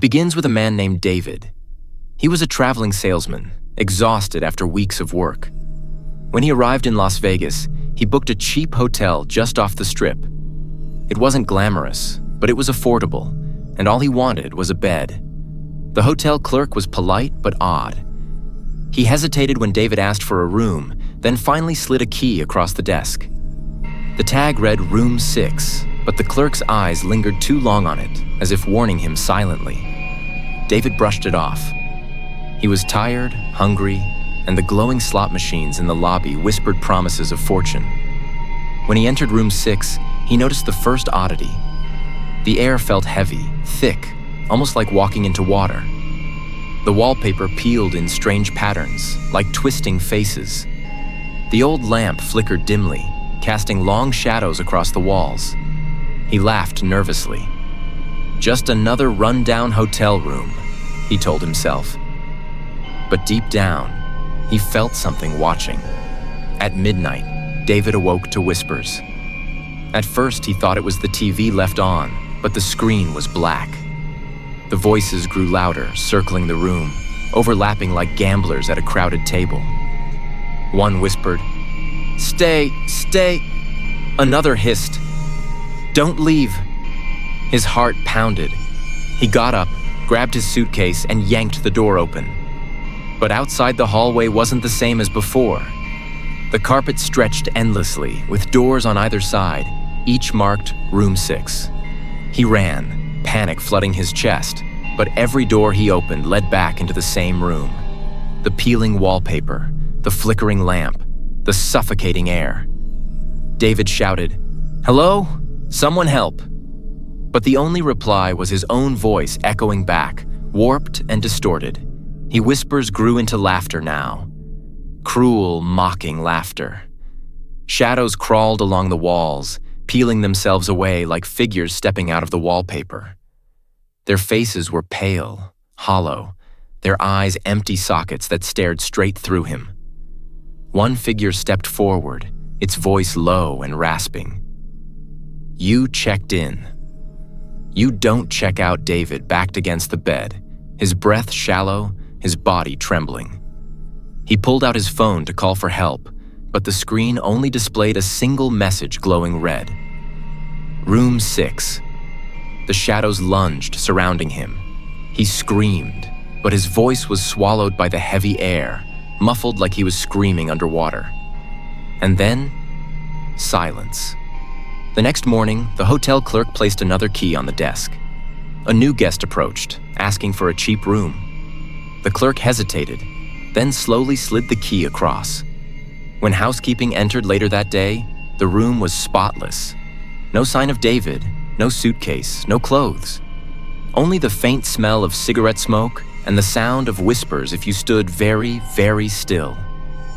begins with a man named David. He was a traveling salesman, exhausted after weeks of work. When he arrived in Las Vegas, he booked a cheap hotel just off the Strip. It wasn't glamorous, but it was affordable, and all he wanted was a bed. The hotel clerk was polite but odd. He hesitated when David asked for a room, then finally slid a key across the desk. The tag read Room 6, but the clerk's eyes lingered too long on it, as if warning him silently. David brushed it off. He was tired, hungry, and the glowing slot machines in the lobby whispered promises of fortune. When he entered Room 6, he noticed the first oddity. The air felt heavy, thick, almost like walking into water. The wallpaper peeled in strange patterns, like twisting faces. The old lamp flickered dimly, casting long shadows across the walls. He laughed nervously. Just another run-down hotel room, he told himself. But deep down, he felt something watching. At midnight, David awoke to whispers. At first, he thought it was the TV left on, but the screen was black. The voices grew louder, circling the room, overlapping like gamblers at a crowded table. One whispered, "Stay, stay." Another hissed, "Don't leave." His heart pounded. He got up, grabbed his suitcase, and yanked the door open. But outside the hallway wasn't the same as before. The carpet stretched endlessly, with doors on either side, each marked Room 6. He ran, panic flooding his chest, but every door he opened led back into the same room. The peeling wallpaper, the flickering lamp, the suffocating air. David shouted, "Hello? Someone help!" But the only reply was his own voice echoing back, warped and distorted. His whispers grew into laughter now. Cruel, mocking laughter. Shadows crawled along the walls, peeling themselves away like figures stepping out of the wallpaper. Their faces were pale, hollow, their eyes empty sockets that stared straight through him. One figure stepped forward, its voice low and rasping. "You checked in." "You don't check out," David backed against the bed, his breath shallow, his body trembling. He pulled out his phone to call for help, but the screen only displayed a single message glowing red. Room 6. The shadows lunged, surrounding him. He screamed, but his voice was swallowed by the heavy air, muffled like he was screaming underwater. And then, silence. The next morning, the hotel clerk placed another key on the desk. A new guest approached, asking for a cheap room. The clerk hesitated, then slowly slid the key across. When housekeeping entered later that day, the room was spotless. No sign of David, no suitcase, no clothes. Only the faint smell of cigarette smoke and the sound of whispers if you stood very, very still.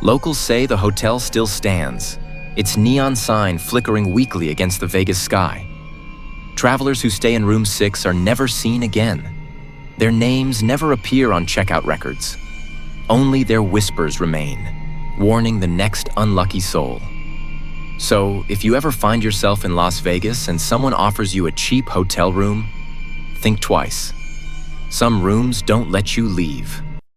Locals say the hotel still stands, its neon sign flickering weakly against the Vegas sky. Travelers who stay in Room 6 are never seen again. Their names never appear on checkout records. Only their whispers remain, warning the next unlucky soul. So, if you ever find yourself in Las Vegas and someone offers you a cheap hotel room, think twice. Some rooms don't let you leave.